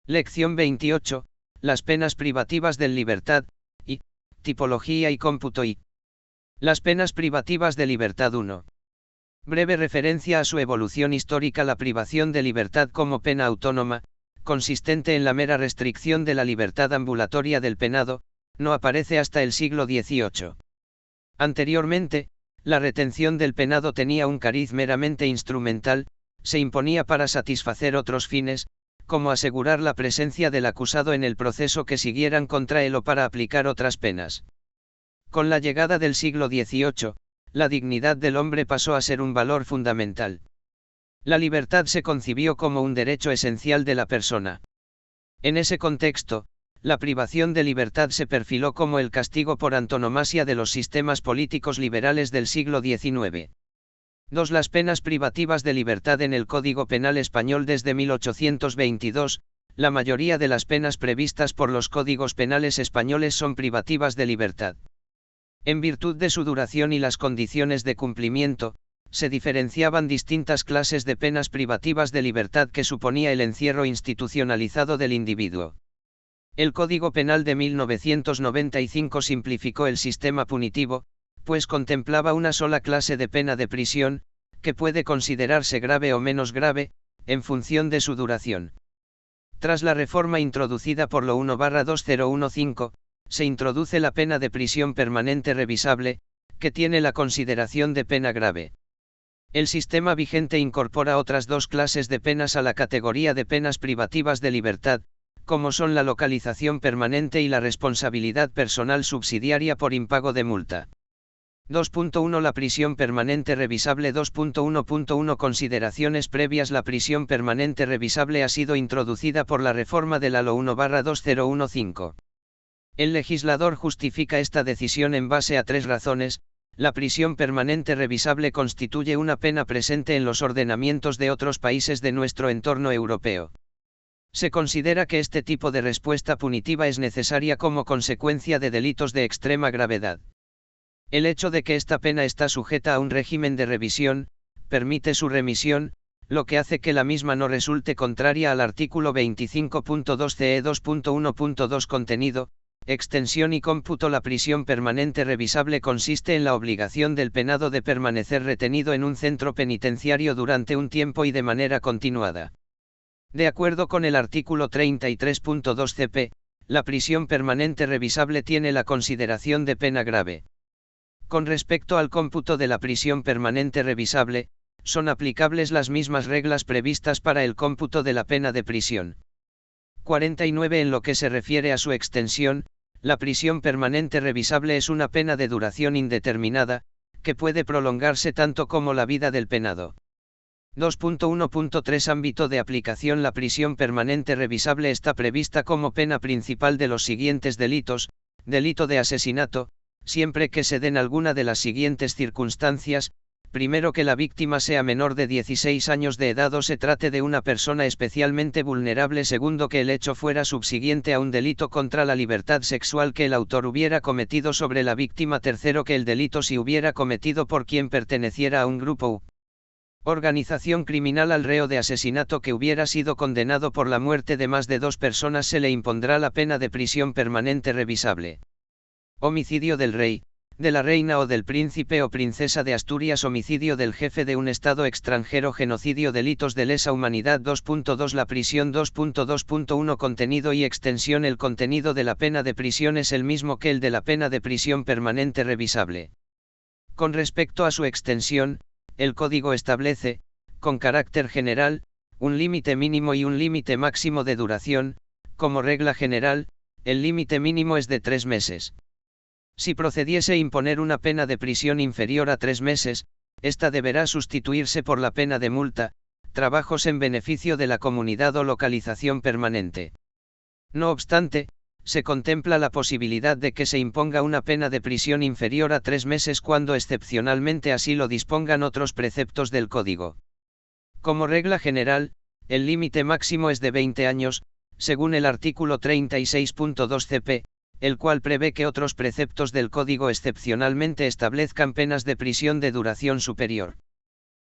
Lección 28. Las penas privativas de libertad, y, tipología y cómputo y. Las penas privativas de libertad 1. Breve referencia a su evolución histórica. La privación de libertad como pena autónoma, consistente en la mera restricción de la libertad ambulatoria del penado, no aparece hasta el siglo XVIII. Anteriormente, la retención del penado tenía un cariz meramente instrumental, se imponía para satisfacer otros fines, como asegurar la presencia del acusado en el proceso que siguieran contra él o para aplicar otras penas. Con la llegada del siglo XVIII, la dignidad del hombre pasó a ser un valor fundamental. La libertad se concibió como un derecho esencial de la persona. En ese contexto, la privación de libertad se perfiló como el castigo por antonomasia de los sistemas políticos liberales del siglo XIX. 2. Las penas privativas de libertad en el Código Penal Español desde 1822, la mayoría de las penas previstas por los códigos penales españoles son privativas de libertad. En virtud de su duración y las condiciones de cumplimiento, se diferenciaban distintas clases de penas privativas de libertad que suponía el encierro institucionalizado del individuo. El Código Penal de 1995 simplificó el sistema punitivo, pues contemplaba una sola clase de pena de prisión, que puede considerarse grave o menos grave, en función de su duración. Tras la reforma introducida por la 1/2015, se introduce la pena de prisión permanente revisable, que tiene la consideración de pena grave. El sistema vigente incorpora otras dos clases de penas a la categoría de penas privativas de libertad, como son la localización permanente y la responsabilidad personal subsidiaria por impago de multa. 2.1 La prisión permanente revisable. 2.1.1 Consideraciones previas. La prisión permanente revisable ha sido introducida por la reforma de la LO 1/2015. El legislador justifica esta decisión en base a tres razones. La prisión permanente revisable constituye una pena presente en los ordenamientos de otros países de nuestro entorno europeo. Se considera que este tipo de respuesta punitiva es necesaria como consecuencia de delitos de extrema gravedad. El hecho de que esta pena está sujeta a un régimen de revisión, permite su remisión, lo que hace que la misma no resulte contraria al artículo 25.2 CE 2.1.2 Contenido, extensión y cómputo. La prisión permanente revisable consiste en la obligación del penado de permanecer retenido en un centro penitenciario durante un tiempo y de manera continuada. De acuerdo con el artículo 33.2 CP, la prisión permanente revisable tiene la consideración de pena grave. Con respecto al cómputo de la prisión permanente revisable, son aplicables las mismas reglas previstas para el cómputo de la pena de prisión. 49 En lo que se refiere a su extensión, la prisión permanente revisable es una pena de duración indeterminada, que puede prolongarse tanto como la vida del penado. 2.1.3 Ámbito de aplicación. La prisión permanente revisable está prevista como pena principal de los siguientes delitos: delito de asesinato, siempre que se den alguna de las siguientes circunstancias: primero, que la víctima sea menor de 16 años de edad o se trate de una persona especialmente vulnerable; segundo, que el hecho fuera subsiguiente a un delito contra la libertad sexual que el autor hubiera cometido sobre la víctima; tercero, que el delito se hubiera cometido por quien perteneciera a un grupo u organización criminal; al reo de asesinato que hubiera sido condenado por la muerte de más de dos personas se le impondrá la pena de prisión permanente revisable. Homicidio del rey, de la reina o del príncipe o princesa de Asturias; homicidio del jefe de un estado extranjero; genocidio; delitos de lesa humanidad. 2.2 La prisión. 2.2.1 Contenido y extensión. El contenido de la pena de prisión es el mismo que el de la pena de prisión permanente revisable. Con respecto a su extensión, el Código establece, con carácter general, un límite mínimo y un límite máximo de duración. Como regla general, el límite mínimo es de 3 meses. Si procediese imponer una pena de prisión inferior a 3 meses, esta deberá sustituirse por la pena de multa, trabajos en beneficio de la comunidad o localización permanente. No obstante, se contempla la posibilidad de que se imponga una pena de prisión inferior a 3 meses cuando excepcionalmente así lo dispongan otros preceptos del Código. Como regla general, el límite máximo es de 20 años, según el artículo 36.2 CP, el cual prevé que otros preceptos del Código excepcionalmente establezcan penas de prisión de duración superior.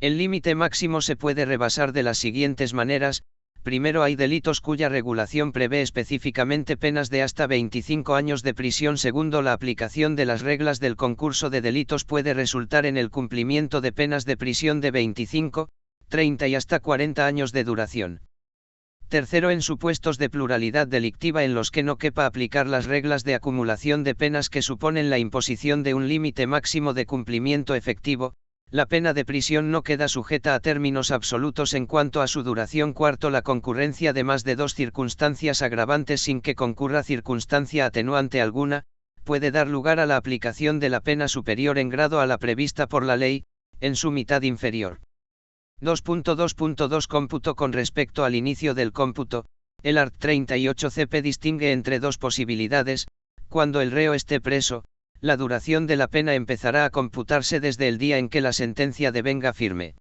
El límite máximo se puede rebasar de las siguientes maneras: Primero, hay delitos cuya regulación prevé específicamente penas de hasta 25 años de prisión. Segundo, la aplicación de las reglas del concurso de delitos puede resultar en el cumplimiento de penas de prisión de 25, 30 y hasta 40 años de duración. Tercero, en supuestos de pluralidad delictiva en los que no quepa aplicar las reglas de acumulación de penas que suponen la imposición de un límite máximo de cumplimiento efectivo, la pena de prisión no queda sujeta a términos absolutos en cuanto a su duración. Cuarto, la concurrencia de más de dos circunstancias agravantes sin que concurra circunstancia atenuante alguna, puede dar lugar a la aplicación de la pena superior en grado a la prevista por la ley, en su mitad inferior. 2.2.2 Cómputo. Con respecto al inicio del cómputo, el art. 38 CP distingue entre dos posibilidades: cuando el reo esté preso, la duración de la pena empezará a computarse desde el día en que la sentencia devenga firme.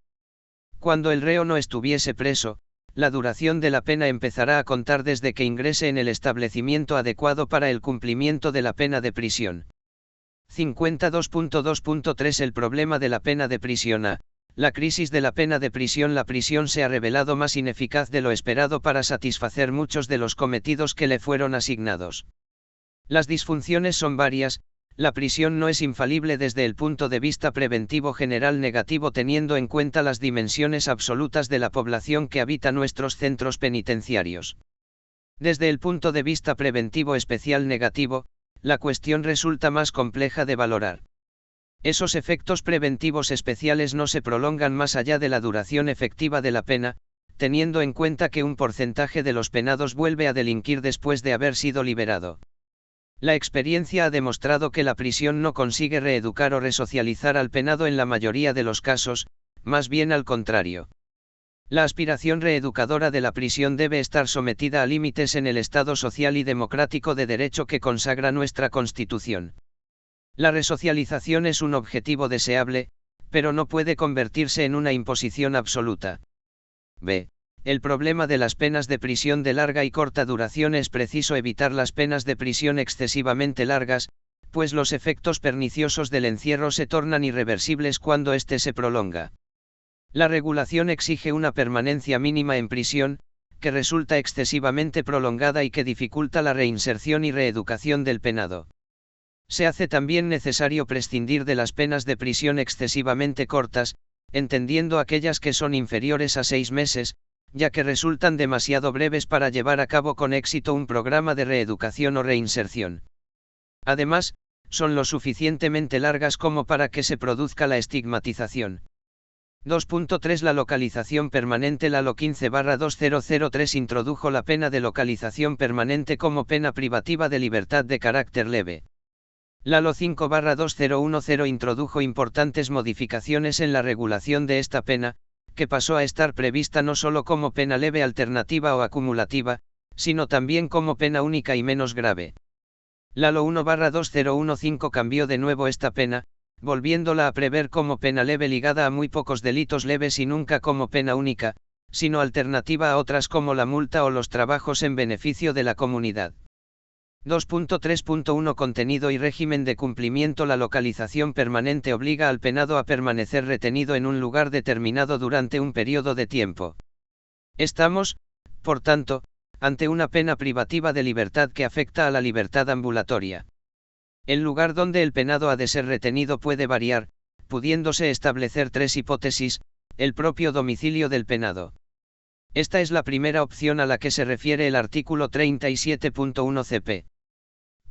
Cuando el reo no estuviese preso, la duración de la pena empezará a contar desde que ingrese en el establecimiento adecuado para el cumplimiento de la pena de prisión. 52.2.3 El problema de la pena de prisión. La crisis de la pena de prisión. La prisión se ha revelado más ineficaz de lo esperado para satisfacer muchos de los cometidos que le fueron asignados. Las disfunciones son varias. La prisión no es infalible desde el punto de vista preventivo general negativo, teniendo en cuenta las dimensiones absolutas de la población que habita nuestros centros penitenciarios. Desde el punto de vista preventivo especial negativo, la cuestión resulta más compleja de valorar. Esos efectos preventivos especiales no se prolongan más allá de la duración efectiva de la pena, teniendo en cuenta que un porcentaje de los penados vuelve a delinquir después de haber sido liberado. La experiencia ha demostrado que la prisión no consigue reeducar o resocializar al penado en la mayoría de los casos, más bien al contrario. La aspiración reeducadora de la prisión debe estar sometida a límites en el Estado social y democrático de derecho que consagra nuestra Constitución. La resocialización es un objetivo deseable, pero no puede convertirse en una imposición absoluta. B. El problema de las penas de prisión de larga y corta duración. Es preciso evitar las penas de prisión excesivamente largas, pues los efectos perniciosos del encierro se tornan irreversibles cuando éste se prolonga. La regulación exige una permanencia mínima en prisión, que resulta excesivamente prolongada y que dificulta la reinserción y reeducación del penado. Se hace también necesario prescindir de las penas de prisión excesivamente cortas, entendiendo aquellas que son inferiores a 6 meses, ya que resultan demasiado breves para llevar a cabo con éxito un programa de reeducación o reinserción. Además, son lo suficientemente largas como para que se produzca la estigmatización. 2.3 La localización permanente. La LO 15/2003 introdujo la pena de localización permanente como pena privativa de libertad de carácter leve. La LO 5/2010 introdujo importantes modificaciones en la regulación de esta pena, que pasó a estar prevista no solo como pena leve alternativa o acumulativa, sino también como pena única y menos grave. La LO 1/2015 cambió de nuevo esta pena, volviéndola a prever como pena leve ligada a muy pocos delitos leves y nunca como pena única, sino alternativa a otras como la multa o los trabajos en beneficio de la comunidad. 2.3.1 Contenido y régimen de cumplimiento. La localización permanente obliga al penado a permanecer retenido en un lugar determinado durante un periodo de tiempo. Estamos, por tanto, ante una pena privativa de libertad que afecta a la libertad ambulatoria. El lugar donde el penado ha de ser retenido puede variar, pudiéndose establecer 3 hipótesis: el propio domicilio del penado. Esta es la primera opción a la que se refiere el artículo 37.1 CP.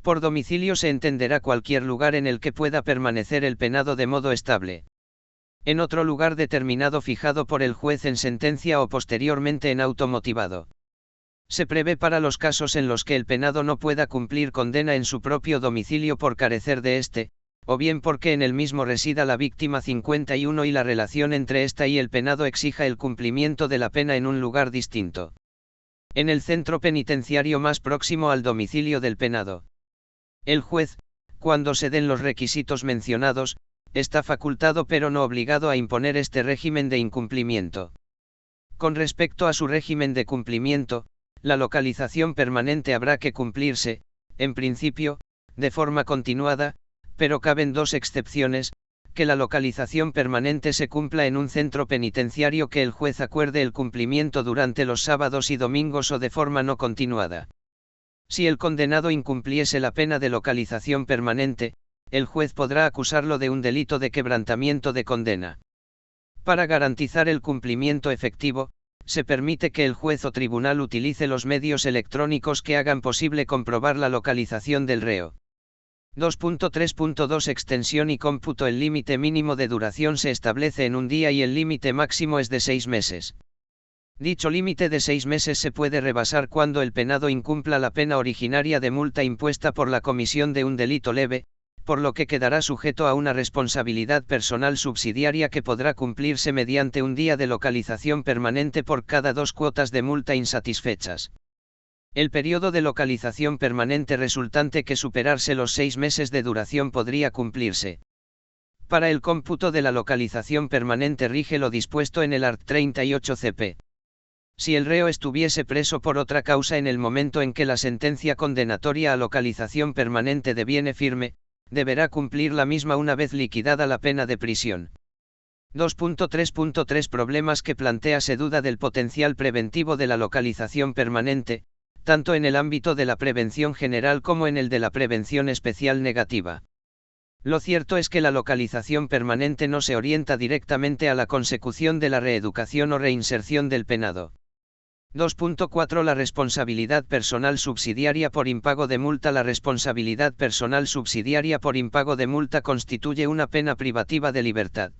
Por domicilio se entenderá cualquier lugar en el que pueda permanecer el penado de modo estable. En otro lugar determinado fijado por el juez en sentencia o posteriormente en auto motivado. Se prevé para los casos en los que el penado no pueda cumplir condena en su propio domicilio por carecer de éste, o bien porque en el mismo resida la víctima 51 y la relación entre ésta y el penado exija el cumplimiento de la pena en un lugar distinto. En el centro penitenciario más próximo al domicilio del penado. El juez, cuando se den los requisitos mencionados, está facultado pero no obligado a imponer este régimen de incumplimiento. Con respecto a su régimen de cumplimiento, la localización permanente habrá que cumplirse, en principio, de forma continuada, pero caben 2 excepciones, que la localización permanente se cumpla en un centro penitenciario que el juez acuerde el cumplimiento durante los sábados y domingos o de forma no continuada. Si el condenado incumpliese la pena de localización permanente, el juez podrá acusarlo de un delito de quebrantamiento de condena. Para garantizar el cumplimiento efectivo, se permite que el juez o tribunal utilice los medios electrónicos que hagan posible comprobar la localización del reo. 2.3.2 Extensión y cómputo. El límite mínimo de duración se establece en un día y el límite máximo es de 6 meses. Dicho límite de 6 meses se puede rebasar cuando el penado incumpla la pena originaria de multa impuesta por la comisión de un delito leve, por lo que quedará sujeto a una responsabilidad personal subsidiaria que podrá cumplirse mediante un día de localización permanente por cada 2 cuotas de multa insatisfechas. El periodo de localización permanente resultante que superarse los 6 meses de duración podría cumplirse. Para el cómputo de la localización permanente rige lo dispuesto en el art. 38 cp. Si el reo estuviese preso por otra causa en el momento en que la sentencia condenatoria a localización permanente deviene firme, deberá cumplir la misma una vez liquidada la pena de prisión. 2.3.3 Problemas que plantea. Se duda del potencial preventivo de la localización permanente, tanto en el ámbito de la prevención general como en el de la prevención especial negativa. Lo cierto es que la localización permanente no se orienta directamente a la consecución de la reeducación o reinserción del penado. 2.4 La responsabilidad personal subsidiaria por impago de multa. La responsabilidad personal subsidiaria por impago de multa constituye una pena privativa de libertad.